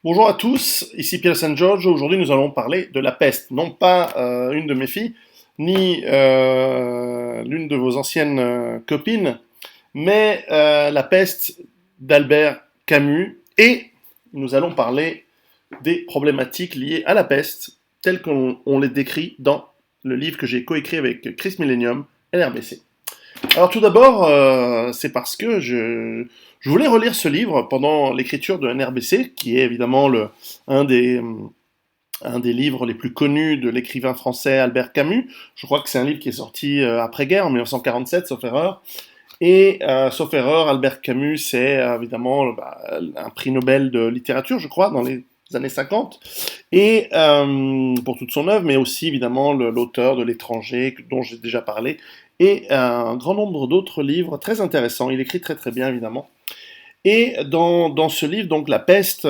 Bonjour à tous, ici Pierre Saint George. Aujourd'hui, nous allons parler de la peste. Non pas une de mes filles, ni l'une de vos anciennes copines, mais la peste d'Albert Camus. Et nous allons parler des problématiques liées à la peste, telles qu'on les décrit dans le livre que j'ai coécrit avec Chris Millennium, NRBC. Alors tout d'abord, c'est parce que je voulais relire ce livre pendant l'écriture de NRBC, qui est évidemment un, des, un des livres les plus connus de l'écrivain français Albert Camus. Je crois que c'est un livre qui est sorti après-guerre, en 1947, sauf erreur. Et sauf erreur, Albert Camus, c'est évidemment un prix Nobel de littérature, je crois, dans les années 50, et pour toute son œuvre, mais aussi évidemment l'auteur de L'étranger, dont j'ai déjà parlé, et un grand nombre d'autres livres très intéressants. Il écrit très très bien, évidemment. Et dans ce livre, donc La peste,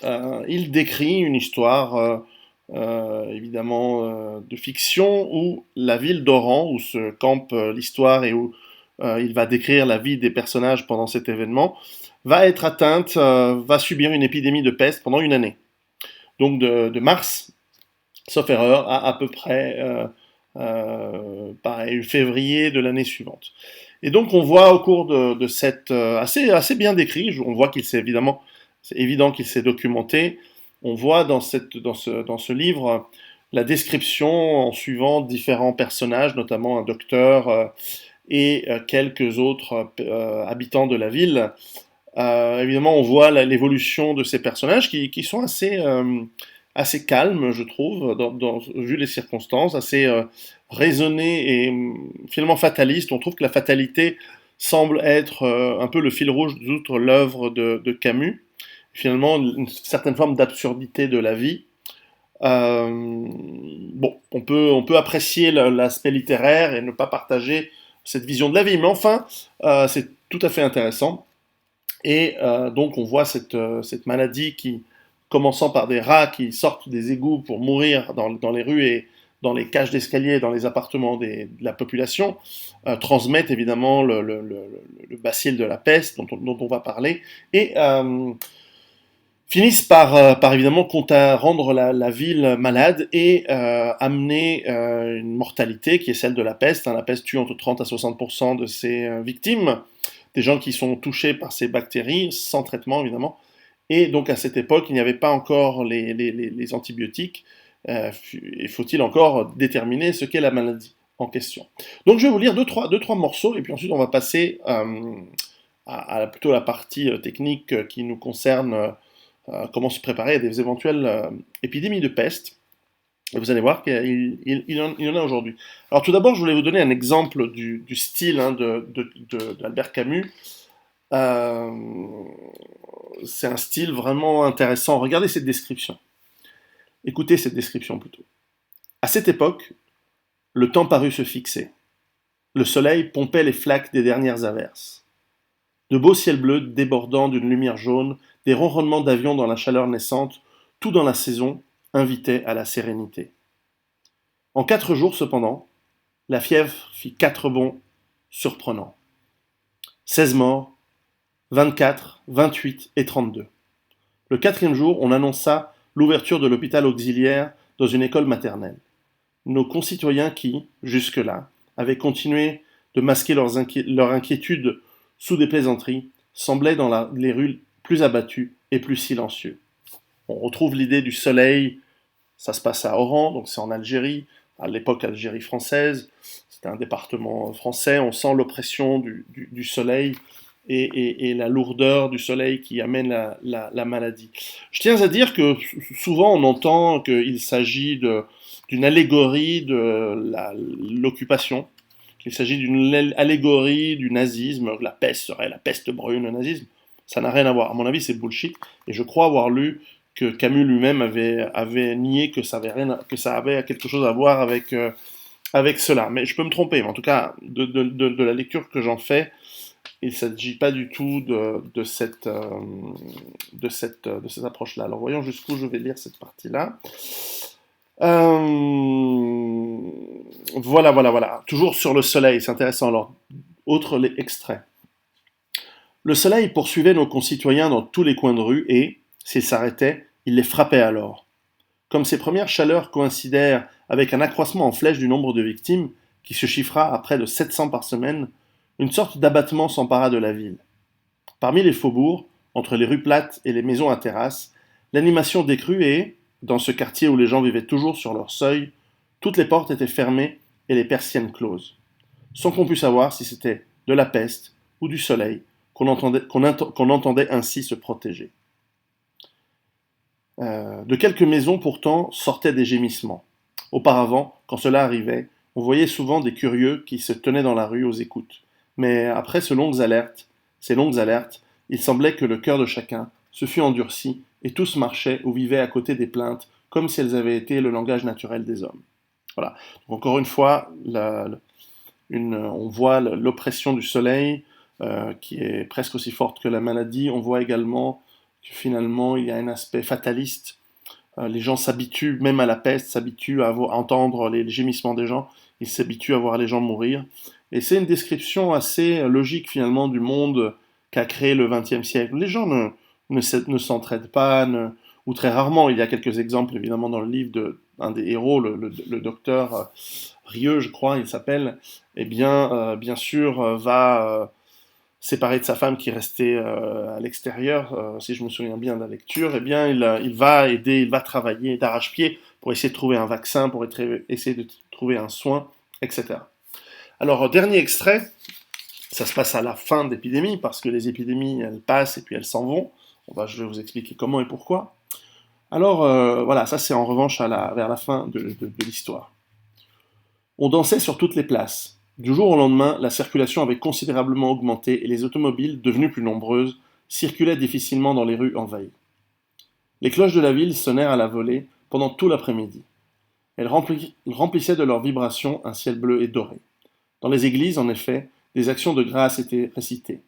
il décrit une histoire, évidemment, de fiction, où la ville d'Oran, où se campe l'histoire et où il va décrire la vie des personnages pendant cet événement, va être atteinte, va subir une épidémie de peste pendant une année. Donc de mars, sauf erreur, à peu près pareil, février de l'année suivante. Et donc on voit au cours de cette assez bien décrit, on voit qu'il s'est évidemment, c'est évident qu'il s'est documenté. On voit dans ce livre la description en suivant différents personnages, notamment un docteur et quelques autres habitants de la ville. Évidemment, on voit l'évolution de ces personnages qui sont assez calmes, je trouve, vu les circonstances, assez raisonnés et finalement fatalistes. On trouve que la fatalité semble être un peu le fil rouge de toute l'œuvre de Camus. Finalement, une certaine forme d'absurdité de la vie. Bon, on peut apprécier l'aspect littéraire et ne pas partager cette vision de la vie, mais enfin, c'est tout à fait intéressant. Et donc on voit cette maladie qui, commençant par des rats qui sortent des égouts pour mourir dans les rues et dans les cages d'escalier, dans les appartements de la population, transmettent évidemment le bacille de la peste dont on va parler, et finissent par évidemment rendre la ville malade et amener une mortalité qui est celle de la peste. Hein. La peste tue entre 30 à 60% de ses victimes, des gens qui sont touchés par ces bactéries, sans traitement évidemment. Et donc à cette époque, il n'y avait pas encore les antibiotiques, et faut-il encore déterminer ce qu'est la maladie en question. Donc je vais vous lire deux, trois morceaux, et puis ensuite on va passer plutôt la partie technique qui nous concerne, comment se préparer à des éventuelles épidémies de peste. Et vous allez voir qu'il y en a aujourd'hui. Alors tout d'abord, je voulais vous donner un exemple du style hein, d'Albert Camus. Euh, c'est un style vraiment intéressant. Regardez cette description. Écoutez cette description plutôt. À cette époque, le temps parut se fixer. Le soleil pompait les flaques des dernières averses. De beaux ciels bleus débordant d'une lumière jaune, des ronronnements d'avions dans la chaleur naissante, tout dans la saison invitait à la sérénité. En 4 jours cependant, la fièvre fit 4 bonds surprenants. 16 morts, 24, 28 et 32. Le 4e jour, on annonça l'ouverture de l'hôpital auxiliaire dans une école maternelle. Nos concitoyens qui, jusque-là, avaient continué de masquer leur inquiétude sous des plaisanteries, semblaient dans les rues plus abattus et plus silencieux. On retrouve l'idée du soleil, ça se passe à Oran, donc c'est en Algérie, à l'époque Algérie française, c'était un département français, on sent l'oppression du soleil et la lourdeur du soleil qui amène la maladie. Je tiens à dire que souvent on entend qu'il s'agit d'une allégorie de l'occupation, qu'il s'agit d'une allégorie du nazisme, que la peste serait la peste brune, le nazisme. Ça n'a rien à voir. À mon avis, c'est bullshit. Et je crois avoir lu que Camus lui-même avait nié que ça avait quelque chose à voir avec cela. Mais je peux me tromper. Mais en tout cas, de la lecture que j'en fais, il ne s'agit pas du tout de cette approche-là. Alors voyons jusqu'où je vais lire cette partie-là. Voilà. Toujours sur le soleil, c'est intéressant. Alors, autre extrait. Le soleil poursuivait nos concitoyens dans tous les coins de rue et, S'ils s'arrêtaient, il les frappait alors. Comme ces premières chaleurs coïncidèrent avec un accroissement en flèche du nombre de victimes, qui se chiffra à près de 700 par semaine, une sorte d'abattement s'empara de la ville. Parmi les faubourgs, entre les rues plates et les maisons à terrasses, l'animation décrut et, dans ce quartier où les gens vivaient toujours sur leur seuil, toutes les portes étaient fermées et les persiennes closes, sans qu'on pût savoir si c'était de la peste ou du soleil qu'on entendait ainsi se protéger. De quelques maisons pourtant sortaient des gémissements. Auparavant, quand cela arrivait, on voyait souvent des curieux qui se tenaient dans la rue aux écoutes. Mais après ces longues alertes, il semblait que le cœur de chacun se fût endurci et tous marchaient ou vivaient à côté des plaintes comme si elles avaient été le langage naturel des hommes. Voilà. Donc, encore une fois, on voit l'oppression du soleil qui est presque aussi forte que la maladie. On voit également que finalement il y a un aspect fataliste. Les gens s'habituent même à la peste, s'habituent à entendre les gémissements des gens, ils s'habituent à voir les gens mourir. Et c'est une description assez logique finalement du monde qu'a créé le XXe siècle. Les gens ne s'entraident pas, ou très rarement. Il y a quelques exemples évidemment dans le livre d'un des héros, le docteur Rieux, je crois, il s'appelle, eh bien, bien sûr, va séparé de sa femme qui restait à l'extérieur, si je me souviens bien de la lecture, eh bien il va aider, il va travailler d'arrache-pied pour essayer de trouver un vaccin, pour essayer de trouver un soin, etc. Alors, dernier extrait, ça se passe à la fin de l'épidémie, parce que les épidémies, elles passent et puis elles s'en vont. Je vais vous expliquer comment et pourquoi. Alors, voilà, ça c'est en revanche vers la fin de l'histoire. On dansait sur toutes les places. Du jour au lendemain, la circulation avait considérablement augmenté et les automobiles, devenues plus nombreuses, circulaient difficilement dans les rues envahies. Les cloches de la ville sonnèrent à la volée pendant tout l'après-midi. Elles remplissaient de leurs vibrations un ciel bleu et doré. Dans les églises, en effet, des actions de grâce étaient récitées.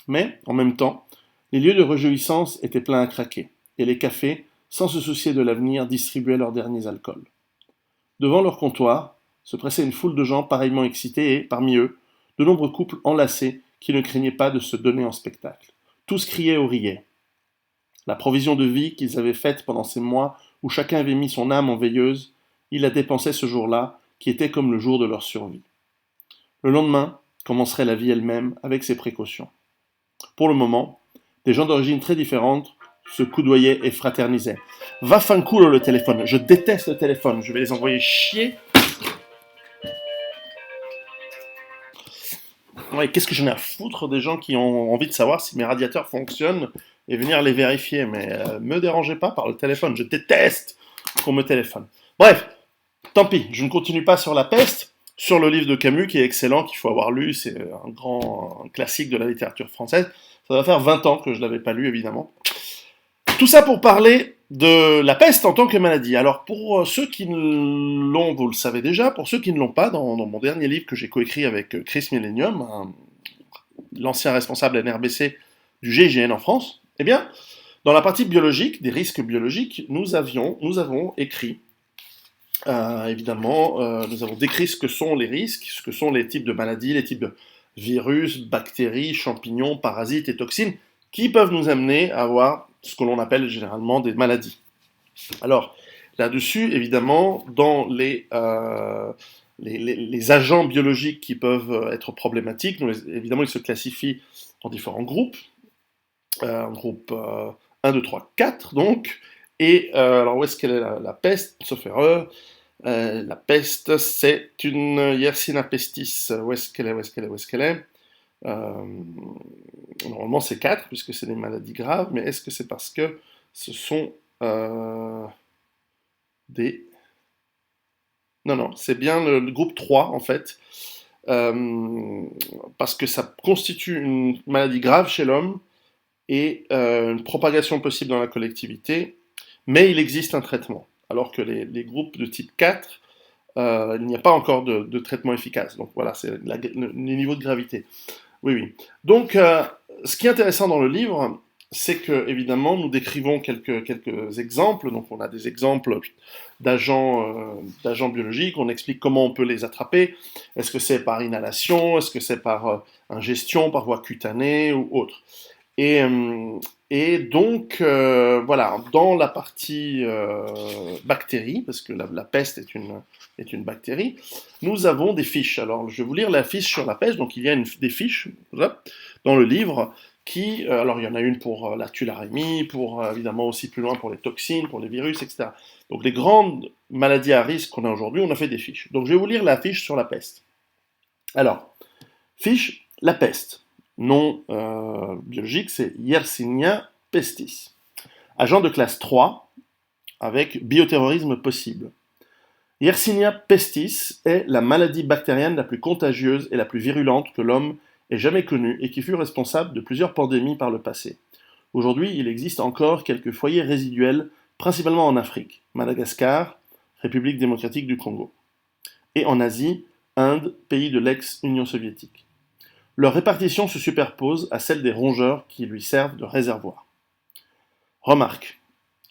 Mais, en même temps, les lieux de réjouissance étaient pleins à craquer, et les cafés, sans se soucier de l'avenir, distribuaient leurs derniers alcools. Devant leur comptoir, se pressait une foule de gens pareillement excités et, parmi eux, de nombreux couples enlacés qui ne craignaient pas de se donner en spectacle. Tous criaient ou riaient. La provision de vie qu'ils avaient faite pendant ces mois où chacun avait mis son âme en veilleuse, ils la dépensaient ce jour-là, qui était comme le jour de leur survie. Le lendemain commencerait la vie elle-même avec ses précautions. Pour le moment, des gens d'origine très différentes se coudoyaient et fraternisaient. Va fanculo le téléphone, je déteste le téléphone, je vais les envoyer chier. Ouais, qu'est-ce que j'en ai à foutre des gens qui ont envie de savoir si mes radiateurs fonctionnent et venir les vérifier, mais me dérangez pas par le téléphone, je déteste qu'on me téléphone. Bref, tant pis, je ne continue pas sur la peste, sur le livre de Camus qui est excellent, qu'il faut avoir lu, c'est un classique de la littérature française. Ça va faire 20 ans que je ne l'avais pas lu, évidemment. Tout ça pour parler de la peste en tant que maladie. Alors pour ceux qui l'ont, vous le savez déjà, pour ceux qui ne l'ont pas, dans mon dernier livre que j'ai coécrit avec Chris Millennium, l'ancien responsable NRBC du GIGN en France, eh bien, dans la partie biologique, des risques biologiques, nous avons écrit, évidemment, nous avons décrit ce que sont les risques, ce que sont les types de maladies, les types de virus, bactéries, champignons, parasites et toxines qui peuvent nous amener à avoir ce que l'on appelle généralement des maladies. Alors, là-dessus, évidemment, dans les agents biologiques qui peuvent être problématiques, évidemment, ils se classifient en différents groupes. Groupe 1, 2, 3, 4, donc. Et alors, où est-ce qu'elle est la peste, sauf erreur? La peste, c'est une Yersinia pestis. Où est-ce qu'elle est? Normalement, c'est 4, puisque c'est des maladies graves, mais est-ce que c'est parce que ce sont des... Non, c'est bien le groupe 3, en fait, parce que ça constitue une maladie grave chez l'homme et une propagation possible dans la collectivité, mais il existe un traitement, alors que les groupes de type 4, il n'y a pas encore de traitement efficace. Donc voilà, c'est le niveau de gravité. Oui. Donc, ce qui est intéressant dans le livre, c'est que, évidemment, nous décrivons quelques exemples. Donc, on a des exemples d'agents biologiques. On explique comment on peut les attraper. Est-ce que c'est par inhalation? Est-ce que c'est par ingestion, par voie cutanée ou autre? Et donc, voilà, dans la partie bactéries, parce que la peste est une bactérie, nous avons des fiches. Alors, je vais vous lire la fiche sur la peste. Donc, il y a des fiches voilà, dans le livre qui, alors il y en a une pour la tularemie, pour évidemment aussi plus loin pour les toxines, pour les virus, etc. Donc, les grandes maladies à risque qu'on a aujourd'hui, on a fait des fiches. Donc, je vais vous lire la fiche sur la peste. Alors, fiche, la peste. Nom biologique, c'est Yersinia pestis. Agent de classe 3, avec bioterrorisme possible. Yersinia pestis est la maladie bactérienne la plus contagieuse et la plus virulente que l'homme ait jamais connue et qui fut responsable de plusieurs pandémies par le passé. Aujourd'hui, il existe encore quelques foyers résiduels, principalement en Afrique, Madagascar, République démocratique du Congo, et en Asie, Inde, pays de l'ex-Union soviétique. Leur répartition se superpose à celle des rongeurs qui lui servent de réservoir. Remarque.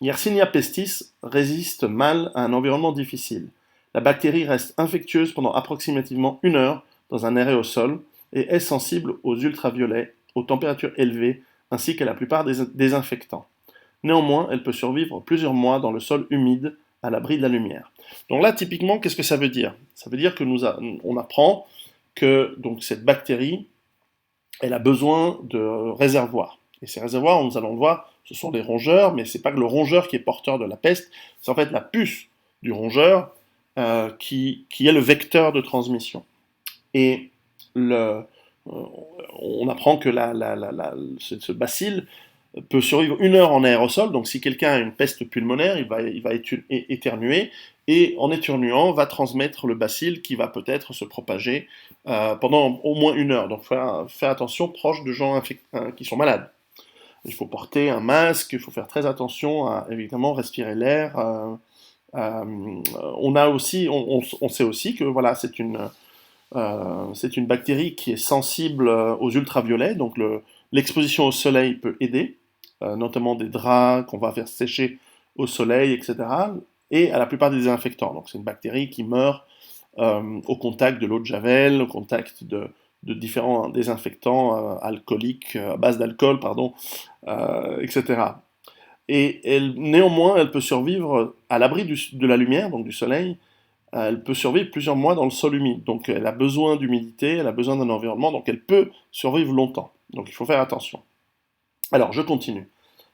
Yersinia pestis résiste mal à un environnement difficile. La bactérie reste infectieuse pendant approximativement 1 heure dans un aérosol et est sensible aux ultraviolets, aux températures élevées ainsi qu'à la plupart des désinfectants. Néanmoins, elle peut survivre plusieurs mois dans le sol humide à l'abri de la lumière. Donc là, typiquement, qu'est-ce que ça veut dire? Ça veut dire que on apprend que donc, cette bactérie, elle a besoin de réservoirs. Et ces réservoirs, nous allons le voir, ce sont des rongeurs, mais c'est pas que le rongeur qui est porteur de la peste, c'est en fait la puce du rongeur qui est le vecteur de transmission. Et on apprend que ce bacille peut survivre 1 heure en aérosol, donc si quelqu'un a une peste pulmonaire, il va éternuer, et en éternuant, va transmettre le bacille qui va peut-être se propager pendant au moins 1 heure. Donc faire attention proche de gens qui sont malades. Il faut porter un masque, il faut faire très attention à évidemment respirer l'air. On sait aussi que voilà, c'est une bactérie qui est sensible aux ultraviolets, donc l'exposition au soleil peut aider, notamment des draps qu'on va faire sécher au soleil, etc. Et à la plupart des désinfectants. Donc c'est une bactérie qui meurt au contact de l'eau de Javel, au contact de différents désinfectants alcooliques, à base d'alcool, pardon, etc. Et néanmoins, elle peut survivre à l'abri de la lumière, donc du soleil. Elle peut survivre plusieurs mois dans le sol humide. Donc elle a besoin d'humidité, elle a besoin d'un environnement, donc elle peut survivre longtemps. Donc il faut faire attention. Alors je continue.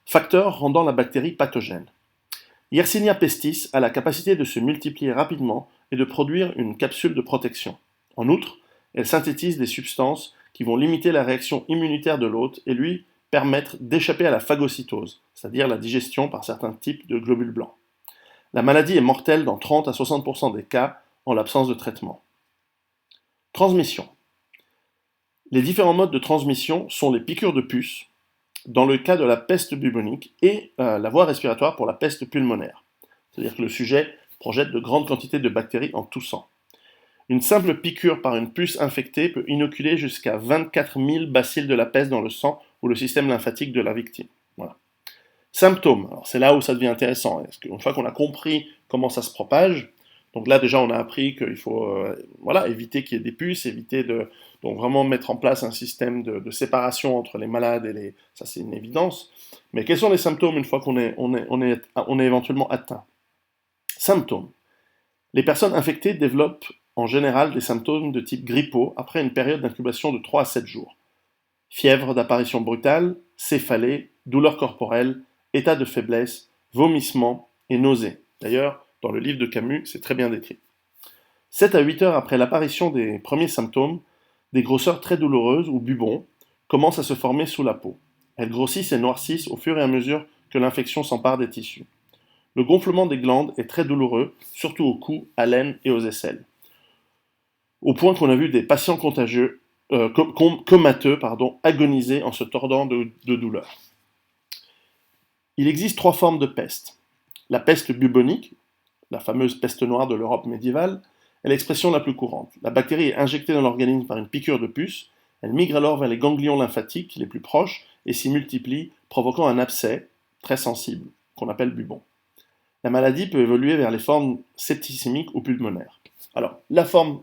Facteurs rendant la bactérie pathogène. Yersinia pestis a la capacité de se multiplier rapidement et de produire une capsule de protection. En outre, elle synthétise des substances qui vont limiter la réaction immunitaire de l'hôte et lui permettre d'échapper à la phagocytose, c'est-à-dire la digestion par certains types de globules blancs. La maladie est mortelle dans 30 à 60% des cas en l'absence de traitement. Transmission. Les différents modes de transmission sont les piqûres de puce, dans le cas de la peste bubonique, et la voie respiratoire pour la peste pulmonaire. C'est-à-dire que le sujet projette de grandes quantités de bactéries en toussant. Une simple piqûre par une puce infectée peut inoculer jusqu'à 24 000 bacilles de la peste dans le sang ou le système lymphatique de la victime. Voilà. Symptômes, alors c'est là où ça devient intéressant. Une fois qu'on a compris comment ça se propage, donc là déjà on a appris qu'il faut éviter qu'il y ait des puces, éviter donc vraiment mettre en place un système de séparation entre les malades et les... Ça c'est une évidence. Mais quels sont les symptômes une fois qu'on est éventuellement atteint? Symptômes. Les personnes infectées développent en général des symptômes de type grippaux après une période d'incubation de 3 à 7 jours. Fièvre d'apparition brutale, céphalée, douleur corporelle, état de faiblesse, vomissement et nausées. D'ailleurs, dans le livre de Camus, c'est très bien décrit. 7 à 8 heures après l'apparition des premiers symptômes, des grosseurs très douloureuses ou bubons commencent à se former sous la peau. Elles grossissent et noircissent au fur et à mesure que l'infection s'empare des tissus. Le gonflement des glandes est très douloureux, surtout au cou, à l'aine et aux aisselles. Au point qu'on a vu des patients contagieux, comateux, agoniser en se tordant de douleur. Il existe 3 formes de peste. La peste bubonique, la fameuse peste noire de l'Europe médiévale, est l'expression la plus courante. La bactérie est injectée dans l'organisme par une piqûre de puce, elle migre alors vers les ganglions lymphatiques les plus proches et s'y multiplie, provoquant un abcès très sensible, qu'on appelle bubon. La maladie peut évoluer vers les formes septicémiques ou pulmonaires. Alors, la forme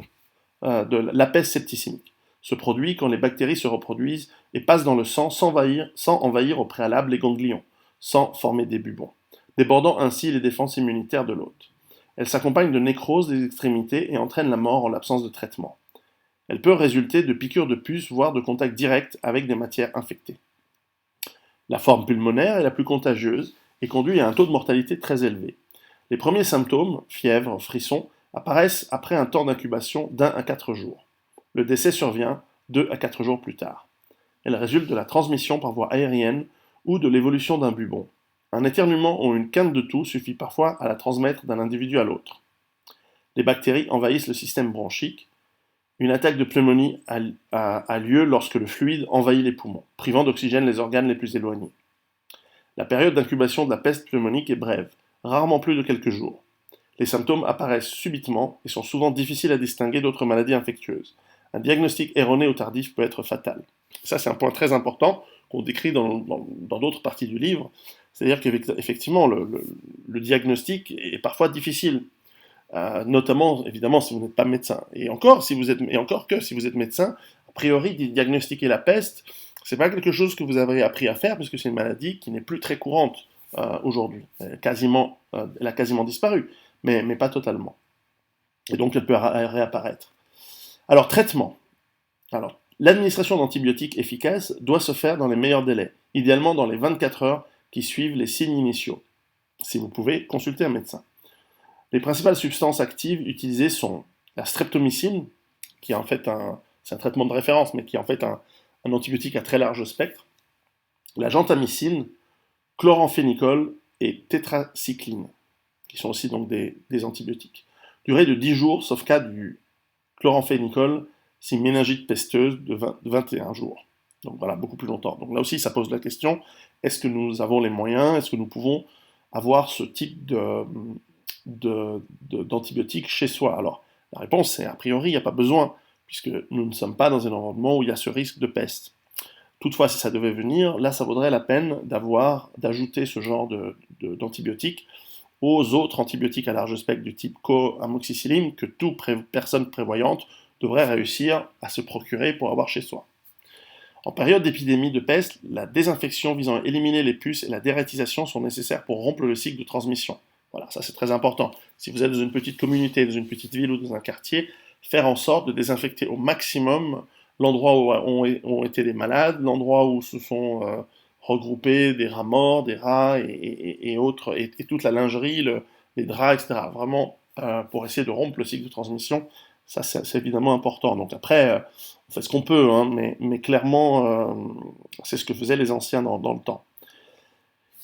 de la peste septicémique. se produit quand les bactéries se reproduisent et passent dans le sang sans envahir au préalable les ganglions, sans former des bubons, débordant ainsi les défenses immunitaires de l'hôte. Elle s'accompagne de nécrose des extrémités et entraîne la mort en l'absence de traitement. Elle peut résulter de piqûres de puces, voire de contact direct avec des matières infectées. La forme pulmonaire est la plus contagieuse et conduit à un taux de mortalité très élevé. Les premiers symptômes, fièvre, frissons, apparaissent après un temps d'incubation d'1 à 4 jours. Le décès survient 2 à 4 jours plus tard. Elle résulte de la transmission par voie aérienne ou de l'évolution d'un bubon. Un éternuement ou une quinte de toux suffit parfois à la transmettre d'un individu à l'autre. Les bactéries envahissent le système bronchique. Une attaque de pneumonie a lieu lorsque le fluide envahit les poumons, privant d'oxygène les organes les plus éloignés. La période d'incubation de la peste pneumonique est brève, rarement plus de quelques jours. Les symptômes apparaissent subitement et sont souvent difficiles à distinguer d'autres maladies infectieuses. Un diagnostic erroné ou tardif peut être fatal. Ça, c'est un point très important qu'on décrit dans d'autres parties du livre. C'est-à-dire qu'effectivement, le diagnostic est parfois difficile. Notamment, évidemment, si vous n'êtes pas médecin. Et encore si vous êtes médecin, a priori, diagnostiquer la peste, c'est pas quelque chose que vous avez appris à faire, puisque c'est une maladie qui n'est plus très courante aujourd'hui. Elle a quasiment disparu, mais pas totalement. Et donc, elle peut réapparaître. Alors, traitement. Alors, l'administration d'antibiotiques efficaces doit se faire dans les meilleurs délais, idéalement dans les 24 heures qui suivent les signes initiaux. Si vous pouvez, consultez un médecin. Les principales substances actives utilisées sont la streptomycine, qui est en fait c'est un traitement de référence, mais qui est en fait un antibiotique à très large spectre, la gentamicine, chloramphénicol et tétracycline, qui sont aussi donc des antibiotiques. Durée de 10 jours, sauf cas du chloramphénicol, si méningite pesteuse de 21 jours. Donc voilà, beaucoup plus longtemps. Donc là aussi, ça pose la question, est-ce que nous avons les moyens, est-ce que nous pouvons avoir ce type d'antibiotiques chez soi? Alors, la réponse c'est a priori, il n'y a pas besoin, puisque nous ne sommes pas dans un environnement où il y a ce risque de peste. Toutefois, si ça devait venir, là, ça vaudrait la peine d'ajouter ce genre d'antibiotiques aux autres antibiotiques à large spectre du type co-amoxicilline que toute personne prévoyante devrait réussir à se procurer pour avoir chez soi. En période d'épidémie de peste, la désinfection visant à éliminer les puces et la dérétisation sont nécessaires pour rompre le cycle de transmission. Voilà, ça c'est très important. Si vous êtes dans une petite communauté, dans une petite ville ou dans un quartier, faire en sorte de désinfecter au maximum l'endroit où ont été des malades, l'endroit où se sont regroupés des rats morts, des rats et autres, et toute la lingerie, les draps, etc. Vraiment, pour essayer de rompre le cycle de transmission, ça c'est évidemment important. Donc après, on fait ce qu'on peut, hein, mais clairement, c'est ce que faisaient les anciens dans le temps.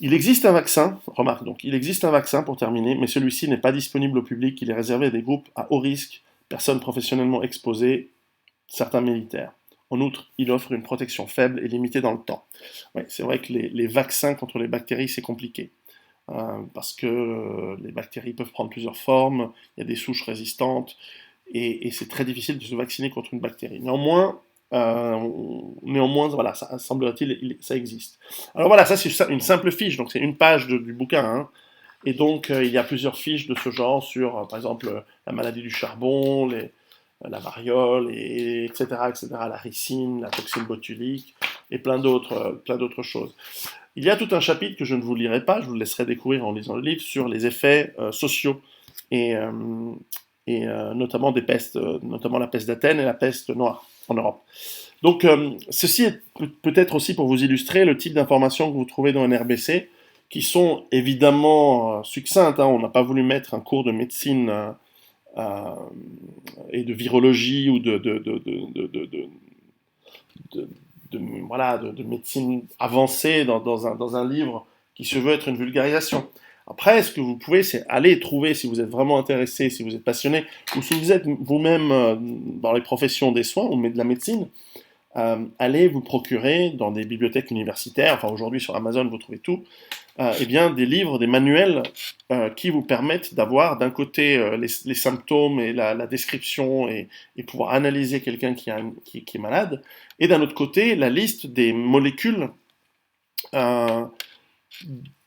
Il existe un vaccin, remarque donc, il existe un vaccin pour terminer, mais celui-ci n'est pas disponible au public, il est réservé à des groupes à haut risque, personnes professionnellement exposées, certains militaires. En outre, il offre une protection faible et limitée dans le temps. Ouais, c'est vrai que les vaccins contre les bactéries, c'est compliqué. Parce que les bactéries peuvent prendre plusieurs formes, il y a des souches résistantes, et c'est très difficile de se vacciner contre une bactérie. Néanmoins, voilà, ça semblerait-il, ça existe. Alors voilà, ça c'est une simple fiche, donc c'est une page du bouquin, hein. Et donc il y a plusieurs fiches de ce genre sur, par exemple, la maladie du charbon, la variole, etc., la ricine, la toxine botulique, et plein d'autres choses. Il y a tout un chapitre que je ne vous lirai pas, je vous laisserai découvrir en lisant le livre, sur les effets sociaux, et notamment des pestes, notamment la peste d'Athènes et la peste noire en Europe. Donc, ceci est peut-être aussi pour vous illustrer le type d'informations que vous trouvez dans NRBC, qui sont évidemment succinctes, hein. On n'a pas voulu mettre un cours de médecine et de virologie ou de médecine avancée dans un livre qui se veut être une vulgarisation. Après, ce que vous pouvez, c'est aller trouver, si vous êtes vraiment intéressé, si vous êtes passionné, ou si vous êtes vous-même dans les professions des soins ou de la médecine, allez vous procurer dans des bibliothèques universitaires, enfin aujourd'hui sur Amazon vous trouvez tout, eh bien des livres, des manuels qui vous permettent d'avoir d'un côté les symptômes et la description et pouvoir analyser quelqu'un qui est malade, et d'un autre côté la liste des molécules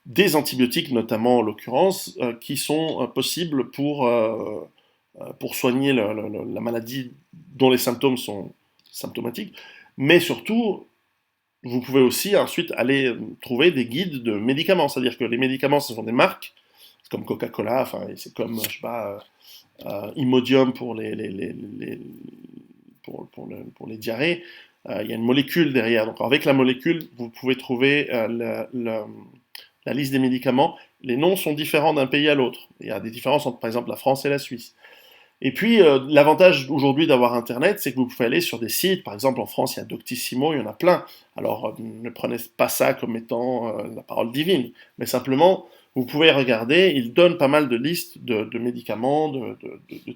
des antibiotiques notamment en l'occurrence, qui sont possibles pour soigner la maladie dont les symptômes sont symptomatique, mais surtout, vous pouvez aussi ensuite aller trouver des guides de médicaments, c'est-à-dire que les médicaments, ce sont des marques, c'est comme Coca-Cola, enfin, c'est comme, je sais pas, Imodium pour pour les diarrhées, il y a une molécule derrière. Donc avec la molécule, vous pouvez trouver la liste des médicaments. Les noms sont différents d'un pays à l'autre. Il y a des différences entre, par exemple, la France et la Suisse. Et puis, l'avantage aujourd'hui d'avoir Internet, c'est que vous pouvez aller sur des sites. Par exemple, en France, il y a Doctissimo, il y en a plein. Alors, ne prenez pas ça comme étant la parole divine, mais simplement, vous pouvez regarder. Il donne pas mal de listes de médicaments, de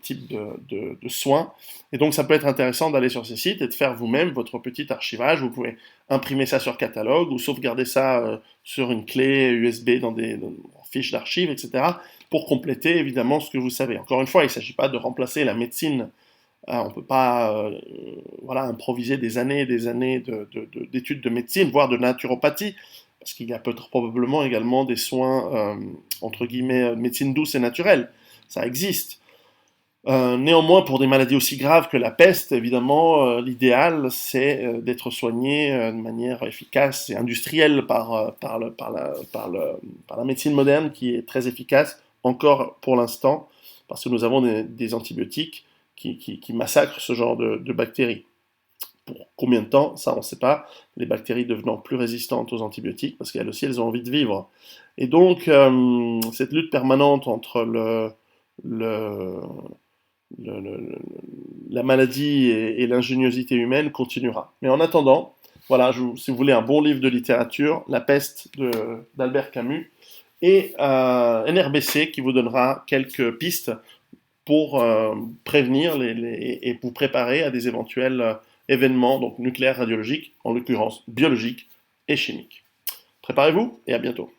types de soins. Et donc, ça peut être intéressant d'aller sur ces sites et de faire vous-même votre petit archivage. Vous pouvez imprimer ça sur catalogue ou sauvegarder ça sur une clé USB dans des fiches d'archives, etc., pour compléter évidemment ce que vous savez. Encore une fois, il ne s'agit pas de remplacer la médecine. On ne peut pas voilà, improviser des années et des années d'études de médecine, voire de naturopathie, parce qu'il y a peut-être probablement également des soins, entre guillemets, médecine douce et naturelle. Ça existe. Néanmoins, pour des maladies aussi graves que la peste, évidemment, l'idéal, c'est d'être soigné de manière efficace et industrielle par la médecine moderne qui est très efficace, encore pour l'instant, parce que nous avons des antibiotiques qui massacrent ce genre de bactéries. Pour combien de temps, ça on ne sait pas, les bactéries devenant plus résistantes aux antibiotiques, parce qu'elles aussi, elles ont envie de vivre. Et donc, cette lutte permanente entre le, la maladie et l'ingéniosité humaine continuera. Mais en attendant, voilà, si vous voulez un bon livre de littérature, La peste d'Albert Camus, et NRBC qui vous donnera quelques pistes pour prévenir et vous préparer à des éventuels événements, donc nucléaires, radiologiques, en l'occurrence biologiques et chimiques. Préparez-vous et à bientôt.